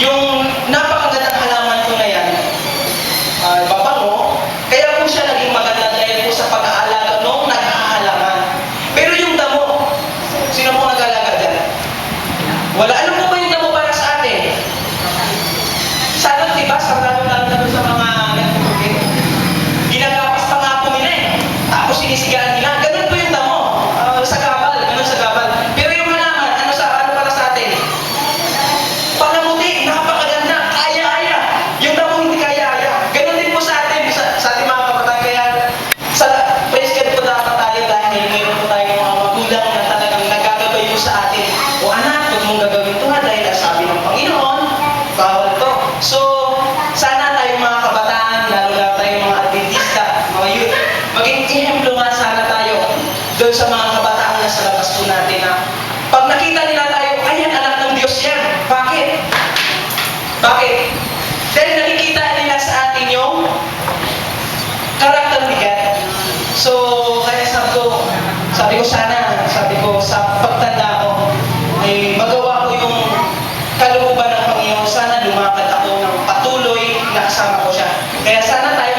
Yung napakagandang halaman ko na yan, babango, kaya po siya naging maganda dahil po sa pag-aalaga nung naghahalaman. Pero yung damo, sino po nag-aalaga dyan? Wala. Ano po ba yung damo para sa atin? Salot, diba? Sa lalo-lalo sa mga nagpupugin. Ginagapas pa nga po nila eh. Tapos sinisigaan nila. Ganun po yung damo. Sa gabal. Ganun sa gabal. Pero yung halaman, ano para sa atin? Panamuti. Napakaganda. Kaya-aya. Yung damo hindi kaya-aya. Ganun din po sa atin. Sa ating mga kabataan. Kaya sa praise God po dapat tayo dahil mayroon po tayong mga magulang na talagang nagagabay po sa atin. O anak, huwag mong gagawin ito ha dahil sabi ng Panginoon, bawal to. So, sana tayong mga kabataan, lalo na tayong mga Adventista, mga youth, maging ehemplo nga sana tayo doon sa mga kabataan na sa labas po natin na pag nakita nila tayo, ayan, anak ng Diyos yan. Bakit? Bakit? Dahil nakikita nila sa atin yung karakter bigat. So, kaya sabi ko sa pagtanda ko, ay magawa ko yung kalooban ng Panginoon. Sana lumakad ako ng patuloy na kasama ko siya. Kaya sana tayo